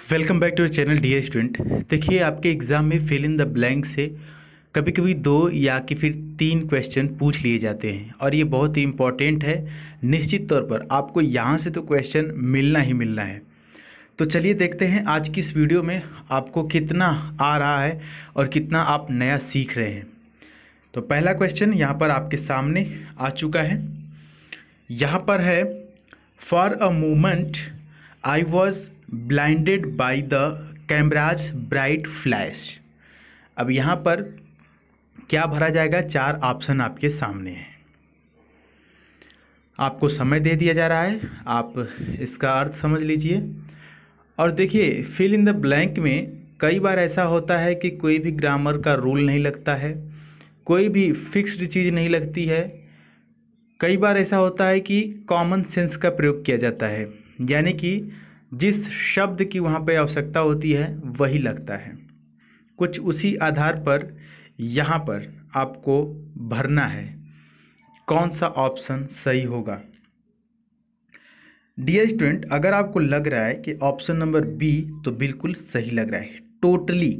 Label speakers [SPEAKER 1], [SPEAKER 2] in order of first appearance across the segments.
[SPEAKER 1] Welcome back to your channel dear student. देखिए, आपके exam में फिल इन द ब्लैंक से कभी कभी 2 या कि फिर 3 क्वेश्चन पूछ लिए जाते हैं और ये बहुत ही इम्पॉर्टेंट है। निश्चित तौर पर आपको यहाँ से तो क्वेश्चन मिलना ही मिलना है। तो चलिए देखते हैं आज की इस वीडियो में आपको कितना आ रहा है और कितना आप नया सीख रहे हैं। तो पहला क्वेश्चन यहाँ पर आपके सामने आ चुका है। यहाँ पर है, for a moment I was blinded by the cameras bright flash. अब यहाँ पर क्या भरा जाएगा? 4 ऑप्शन आपके सामने हैं। आपको समय दे दिया जा रहा है, आप इसका अर्थ समझ लीजिए। और देखिए, फिल इन द ब्लैंक में कई बार ऐसा होता है कि कोई भी ग्रामर का रूल नहीं लगता है, कोई भी फिक्स्ड चीज़ नहीं लगती है। कई बार ऐसा होता है कि कॉमन सेंस का प्रयोग किया जाता है, यानी कि जिस शब्द की वहाँ पे आवश्यकता होती है वही लगता है। कुछ उसी आधार पर यहाँ पर आपको भरना है कौन सा ऑप्शन सही होगा। डियर स्टूडेंट, अगर आपको लग रहा है कि ऑप्शन नंबर बी, तो बिल्कुल सही लग रहा है, टोटली।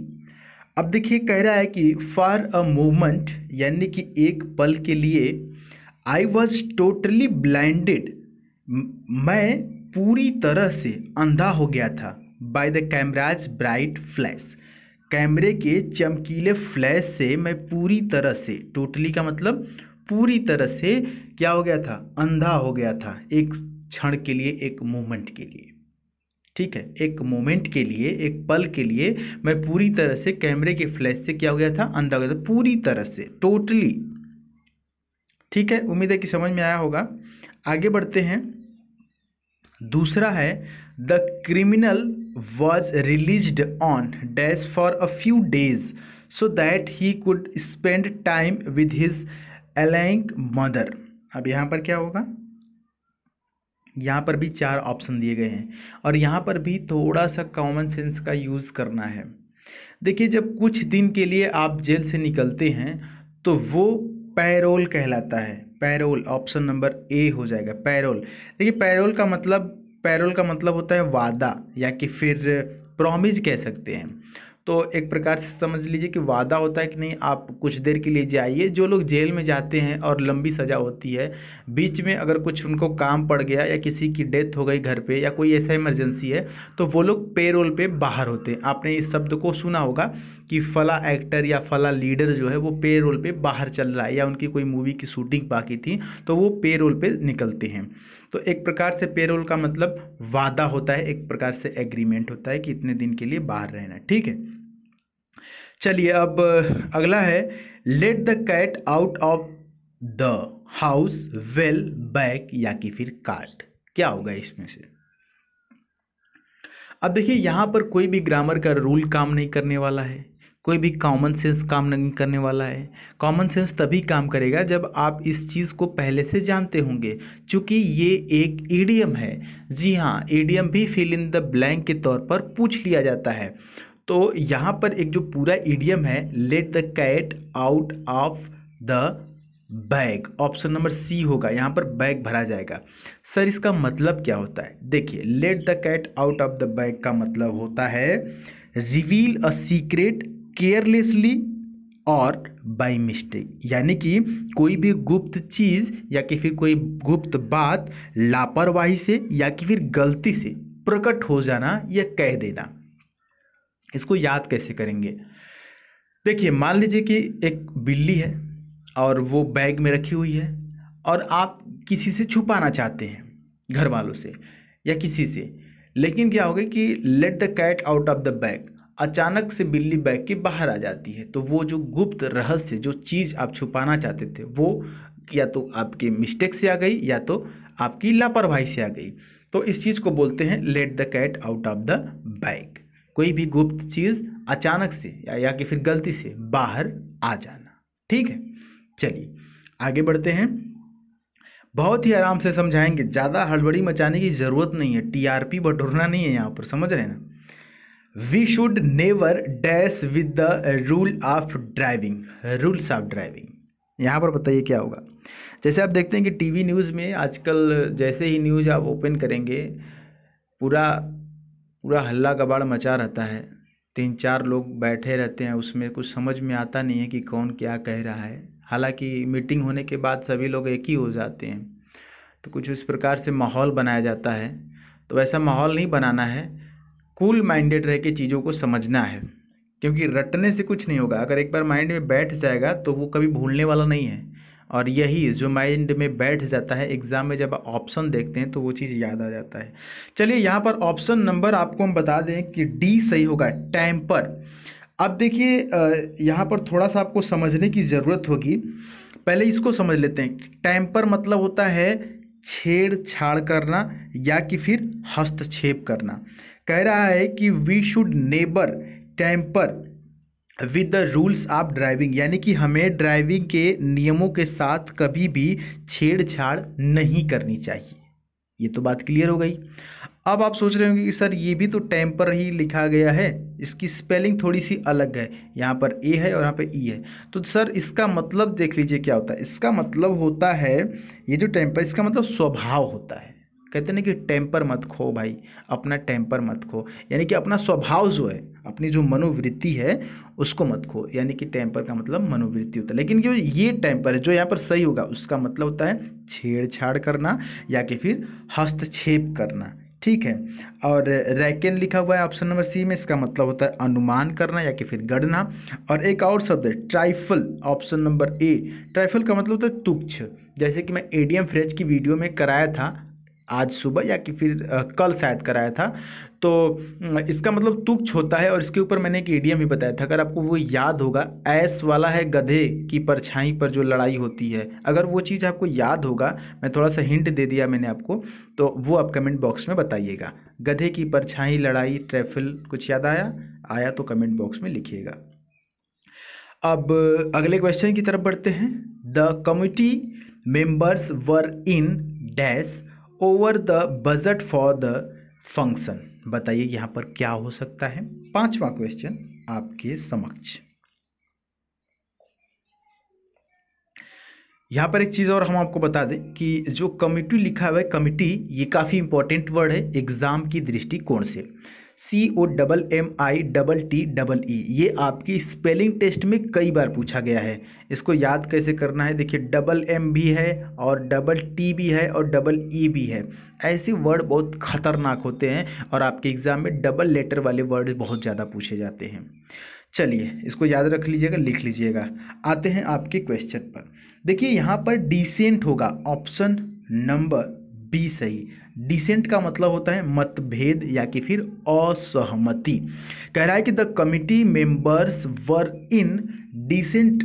[SPEAKER 1] अब देखिए, कह रहा है कि फॉर अ मोमेंट, यानी कि एक पल के लिए, आई वॉज टोटली ब्लाइंडेड, मैं पूरी तरह से अंधा हो गया था, by the cameras bright flash, कैमरे के चमकीले फ्लैश से मैं पूरी तरह से, टोटली का मतलब पूरी तरह से क्या हो गया था? अंधा हो गया था, एक क्षण के लिए, एक मोमेंट के लिए। ठीक है, एक मोमेंट के लिए, एक पल के लिए मैं पूरी तरह से कैमरे के फ्लैश से क्या हो गया था? अंधा हो गया था, पूरी तरह से, टोटली। ठीक है, उम्मीद है कि समझ में आया होगा। आगे बढ़ते हैं। दूसरा है, the criminal was released on dash for a few days so that he could spend time with his ailing mother. अब यहाँ पर क्या होगा? यहाँ पर भी 4 ऑप्शन दिए गए हैं और यहाँ पर भी थोड़ा सा कॉमन सेंस का यूज़ करना है। देखिए, जब कुछ दिन के लिए आप जेल से निकलते हैं तो वो पैरोल कहलाता है। पैरोल, ऑप्शन नंबर ए हो जाएगा, पैरोल। देखिए, पैरोल का मतलब होता है वादा, या कि फिर प्रॉमिस कह सकते हैं। तो एक प्रकार से समझ लीजिए कि वादा होता है कि नहीं, आप कुछ देर के लिए जाइए। जो लोग जेल में जाते हैं और लंबी सज़ा होती है, बीच में अगर कुछ उनको काम पड़ गया या किसी की डेथ हो गई घर पे या कोई ऐसा इमरजेंसी है, तो वो लोग पेरोल पे बाहर होते हैं। आपने इस शब्द को सुना होगा कि फला एक्टर या फला लीडर जो है वो पेरोल पे बाहर चल रहा है, या उनकी कोई मूवी की शूटिंग बाकी थी तो वो पेरोल पे निकलते हैं। तो एक प्रकार से पेरोल का मतलब वादा होता है, एक प्रकार से एग्रीमेंट होता है कि इतने दिन के लिए बाहर रहना। ठीक है, चलिए अब अगला है, let the cat out of the house well back, या कि फिर काट। क्या होगा इसमें से? अब देखिए, यहाँ पर कोई भी ग्रामर का रूल काम नहीं करने वाला है, कोई भी कॉमन सेंस काम नहीं करने वाला है। कॉमन सेंस तभी काम करेगा जब आप इस चीज़ को पहले से जानते होंगे, क्योंकि ये एक ईडियम है। जी हाँ, ईडियम भी फिल इन द ब्लैंक के तौर पर पूछ लिया जाता है। तो यहाँ पर एक जो पूरा ईडियम है, let the cat out of the bag, option number C होगा। यहाँ पर बैग भरा जाएगा। सर, इसका मतलब क्या होता है? देखिए, let the cat out of the bag का मतलब होता है रिवील अ सीक्रेट केयरलेसली और बाय मिस्टेक, यानी कि कोई भी गुप्त चीज़ या कि फिर कोई गुप्त बात लापरवाही से या कि फिर गलती से प्रकट हो जाना या कह देना। इसको याद कैसे करेंगे? देखिए, मान लीजिए कि एक बिल्ली है और वो बैग में रखी हुई है और आप किसी से छुपाना चाहते हैं, घर वालों से या किसी से। लेकिन क्या होगा कि let the cat out of the bag, अचानक से बिल्ली बैग के बाहर आ जाती है, तो वो जो गुप्त रहस्य, जो चीज़ आप छुपाना चाहते थे, वो या तो आपके मिस्टेक से आ गई या तो आपकी लापरवाही से आ गई। तो इस चीज़ को बोलते हैं let the cat out of the bag. कोई भी गुप्त चीज़ अचानक से या कि फिर गलती से बाहर आ जाना। ठीक है, चलिए आगे बढ़ते हैं। बहुत ही आराम से समझाएंगे, ज़्यादा हड़बड़ी मचाने की ज़रूरत नहीं है, टीआरपी बटोरना नहीं है यहाँ पर, समझ रहे हैं ना। We should never dash with the rule of driving, rules of driving. यहाँ पर बताइए क्या होगा? जैसे आप देखते हैं कि टीवी न्यूज़ में आजकल जैसे ही न्यूज़ आप ओपन करेंगे, पूरा पूरा हल्ला कबाड़ मचा रहता है, 3-4 लोग बैठे रहते हैं, उसमें कुछ समझ में आता नहीं है कि कौन क्या कह रहा है। हालांकि मीटिंग होने के बाद सभी लोग एक ही हो जाते हैं, तो कुछ इस प्रकार से माहौल बनाया जाता है। तो वैसा माहौल नहीं बनाना है, कूल माइंडेड रह के चीज़ों को समझना है, क्योंकि रटने से कुछ नहीं होगा। अगर एक बार माइंड में बैठ जाएगा तो वो कभी भूलने वाला नहीं है, और यही जो माइंड में बैठ जाता है, एग्ज़ाम में जब ऑप्शन देखते हैं तो वो चीज़ याद आ जाता है। चलिए यहाँ पर ऑप्शन नंबर आपको हम बता दें कि डी सही होगा, टेम्पर। अब देखिए यहाँ पर थोड़ा सा आपको समझने की ज़रूरत होगी। पहले इसको समझ लेते हैं। टेम्पर मतलब होता है छेड़छाड़ करना या कि फिर हस्तक्षेप करना। कह रहा है कि we should never temper with the rules of driving, यानी कि हमें ड्राइविंग के नियमों के साथ कभी भी छेड़छाड़ नहीं करनी चाहिए। ये तो बात क्लियर हो गई। अब आप सोच रहे होंगे कि सर ये भी तो टेम्पर ही लिखा गया है, इसकी स्पेलिंग थोड़ी सी अलग है, यहाँ पर ए है और यहाँ पे ई है। तो सर इसका मतलब देख लीजिए क्या होता है। इसका मतलब होता है, ये जो टेम्पर, इसका मतलब स्वभाव होता है। कहते हैं कि टेम्पर मत खो भाई, अपना टेम्पर मत खो, यानी कि अपना स्वभाव जो है, अपनी जो मनोवृत्ति है उसको मत खो, यानी कि टेम्पर का मतलब मनोवृत्ति होता है। लेकिन जो ये टेम्पर है जो यहाँ पर सही होगा, उसका मतलब होता है छेड़छाड़ करना या कि फिर हस्तक्षेप करना। ठीक है। और रैकेन लिखा हुआ है ऑप्शन नंबर सी में, इसका मतलब होता है अनुमान करना या कि फिर गणना। और एक और शब्द है trifle, option number A. Trifle का मतलब होता है तुच्छ। जैसे कि मैं एडीएम फ्रेज की वीडियो में कराया था आज सुबह, या कि फिर कल शायद कराया था, तो इसका मतलब तुच्छ होता है। और इसके ऊपर मैंने एक इडियम भी बताया था, अगर आपको वो याद होगा, ऐस वाला है गधे की परछाई पर जो लड़ाई होती है। अगर वो चीज़ आपको याद होगा, मैं थोड़ा सा हिंट दे दिया मैंने आपको, तो वो आप कमेंट बॉक्स में बताइएगा। गधे की परछाई, लड़ाई, ट्रैफल, कुछ याद आया तो कमेंट बॉक्स में लिखिएगा। अब अगले क्वेश्चन की तरफ बढ़ते हैं। The committee members were in dash over the budget for the function. बताइए यहाँ पर क्या हो सकता है। 5वां क्वेश्चन आपके समक्ष। यहाँ पर एक चीज़ और हम आपको बता दें कि जो कमिटी लिखा हुआ है, कमिटी, ये काफ़ी इंपॉर्टेंट वर्ड है एग्जाम की दृष्टिकोण से। COMMITTEE, ये आपकी स्पेलिंग टेस्ट में कई बार पूछा गया है। इसको याद कैसे करना है, देखिए MM भी है और T भी है और E भी है। ऐसे वर्ड बहुत खतरनाक होते हैं और आपके एग्जाम में डबल लेटर वाले वर्ड बहुत ज़्यादा पूछे जाते हैं। चलिए इसको याद रख लीजिएगा, लिख लीजिएगा। आते हैं आपके क्वेश्चन पर। देखिए यहाँ पर डिसेंट होगा, ऑप्शन नंबर बी सही। डिसेंट का मतलब होता है मतभेद या कि फिर असहमति। कह रहा है कि the committee members were in dissent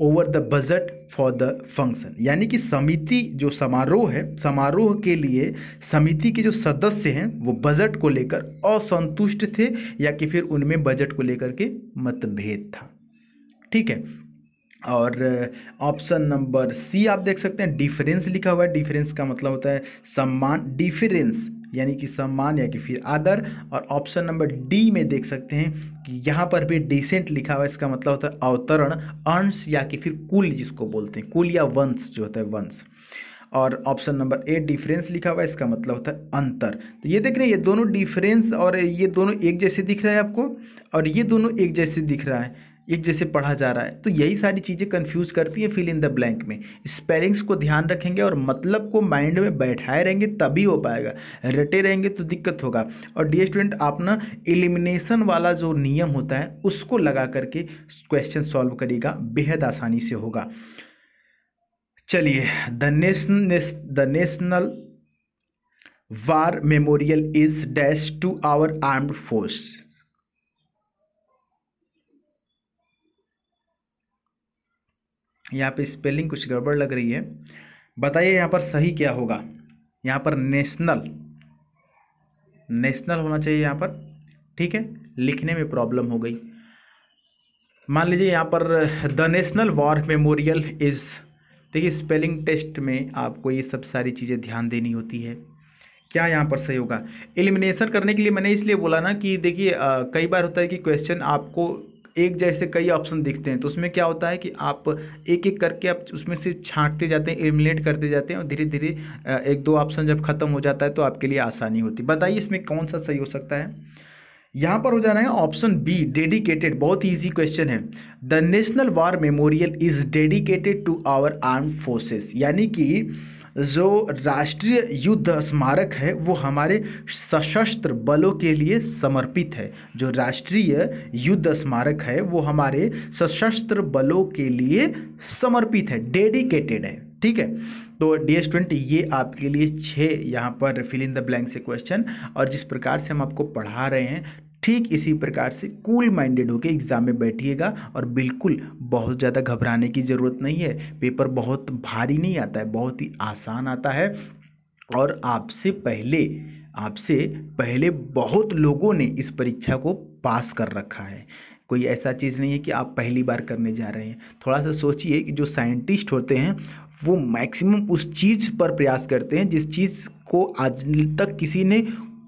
[SPEAKER 1] over the budget for the function, यानी कि समिति जो समारोह है, समारोह के लिए समिति के जो सदस्य हैं वो बजट को लेकर असंतुष्ट थे या कि फिर उनमें बजट को लेकर के मतभेद था। ठीक है। और ऑप्शन नंबर सी आप देख सकते हैं, डिफरेंस लिखा हुआ है। डिफरेंस का मतलब होता है सम्मान, डिफरेंस यानी कि सम्मान या कि फिर आदर। और ऑप्शन नंबर डी में देख सकते हैं कि यहाँ पर भी डिसेंट लिखा हुआ है, इसका मतलब होता है अवतरण, अंश या कि फिर कुल, जिसको बोलते हैं कुल या वंश जो होता है वंश। और ऑप्शन नंबर ए डिफरेंस लिखा हुआ है, इसका मतलब होता है अंतर। तो ये देख रहे हैं, ये दोनों डिफरेंस और ये दोनों एक जैसे दिख रहा है आपको, और ये दोनों एक जैसे दिख रहा है, एक जैसे पढ़ा जा रहा है। तो यही सारी चीज़ें कंफ्यूज करती हैं फिल इन द ब्लैंक में। स्पेलिंग्स को ध्यान रखेंगे और मतलब को माइंड में बैठाए रहेंगे तभी हो पाएगा, रटे रहेंगे तो दिक्कत होगा। और डियर स्टूडेंट, आप ना एलिमिनेशन वाला जो नियम होता है उसको लगा करके क्वेश्चन सॉल्व करिएगा, बेहद आसानी से होगा। चलिए, the national war memorial is dash to our armed force. यहाँ पे स्पेलिंग कुछ गड़बड़ लग रही है, बताइए यहाँ पर सही क्या होगा। यहाँ पर नेशनल होना चाहिए यहाँ पर। ठीक है, लिखने में प्रॉब्लम हो गई। मान लीजिए यहाँ पर the national war memorial is. देखिए स्पेलिंग टेस्ट में आपको ये सब सारी चीज़ें ध्यान देनी होती है। क्या यहाँ पर सही होगा। एलिमिनेशन करने के लिए मैंने इसलिए बोला ना कि देखिए कई बार होता है कि क्वेश्चन आपको एक जैसे कई ऑप्शन दिखते हैं, तो उसमें क्या होता है कि आप एक एक करके आप उसमें से छांटते जाते हैं, एलिमिनेट करते जाते हैं और धीरे धीरे एक दो ऑप्शन जब खत्म हो जाता है तो आपके लिए आसानी होती है। बताइए इसमें कौन सा सही हो सकता है। यहाँ पर हो जाना है ऑप्शन बी, डेडिकेटेड। बहुत ही इजी क्वेश्चन है। The national war memorial is dedicated to our arm forces, यानी कि जो राष्ट्रीय युद्ध स्मारक है वो हमारे सशस्त्र बलों के लिए समर्पित है। जो राष्ट्रीय युद्ध स्मारक है वो हमारे सशस्त्र बलों के लिए समर्पित है, डेडिकेटेड है। ठीक है, तो DS20 ये आपके लिए 6 यहाँ पर फिल इन द ब्लैंक से क्वेश्चन, और जिस प्रकार से हम आपको पढ़ा रहे हैं ठीक इसी प्रकार से कूल माइंडेड होकर एग्जाम में बैठिएगा। और बिल्कुल बहुत ज़्यादा घबराने की ज़रूरत नहीं है, पेपर बहुत भारी नहीं आता है, बहुत ही आसान आता है। और आपसे पहले बहुत लोगों ने इस परीक्षा को पास कर रखा है। कोई ऐसा चीज़ नहीं है कि आप पहली बार करने जा रहे हैं। थोड़ा सा सोचिए कि जो साइंटिस्ट होते हैं वो मैक्सिमम उस चीज़ पर प्रयास करते हैं जिस चीज़ को आज तक किसी ने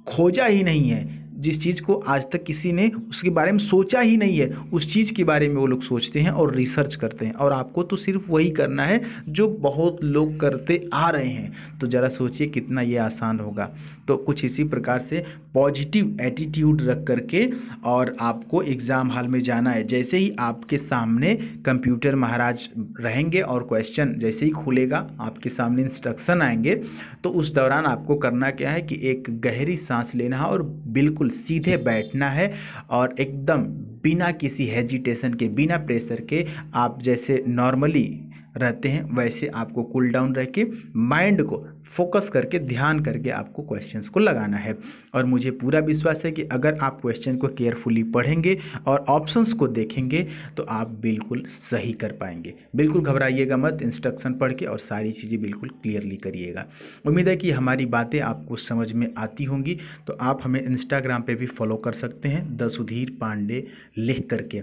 [SPEAKER 1] खोजा ही नहीं है, जिस चीज़ को आज तक किसी ने उसके बारे में सोचा ही नहीं है, उस चीज़ के बारे में वो लोग सोचते हैं और रिसर्च करते हैं। और आपको तो सिर्फ वही करना है जो बहुत लोग करते आ रहे हैं। तो ज़रा सोचिए कितना ये आसान होगा। तो कुछ इसी प्रकार से पॉजिटिव एटीट्यूड रख करके और आपको एग्ज़ाम हॉल में जाना है। जैसे ही आपके सामने कंप्यूटर महाराज रहेंगे और क्वेश्चन जैसे ही खुलेगा, आपके सामने इंस्ट्रक्शन आएंगे, तो उस दौरान आपको करना क्या है कि एक गहरी सांस लेना है और बिल्कुल सीधे बैठना है और एकदम बिना किसी हेजिटेशन के, बिना प्रेशर के, आप जैसे नॉर्मली रहते हैं वैसे आपको कूल डाउन रह के माइंड को फोकस करके ध्यान करके आपको क्वेश्चंस को लगाना है। और मुझे पूरा विश्वास है कि अगर आप क्वेश्चन को केयरफुली पढ़ेंगे और ऑप्शंस को देखेंगे तो आप बिल्कुल सही कर पाएंगे। बिल्कुल घबराइएगा मत, इंस्ट्रक्शन पढ़ के और सारी चीज़ें बिल्कुल क्लियरली करिएगा। उम्मीद है कि हमारी बातें आपको समझ में आती होंगी। तो आप हमें इंस्टाग्राम पे भी फॉलो कर सकते हैं, द सुधीर पांडे लिख करके।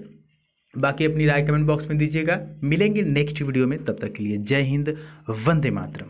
[SPEAKER 1] बाकी अपनी राय कमेंट बॉक्स में दीजिएगा। मिलेंगे नेक्स्ट वीडियो में, तब तक के लिए जय हिंद, वंदे मातरम।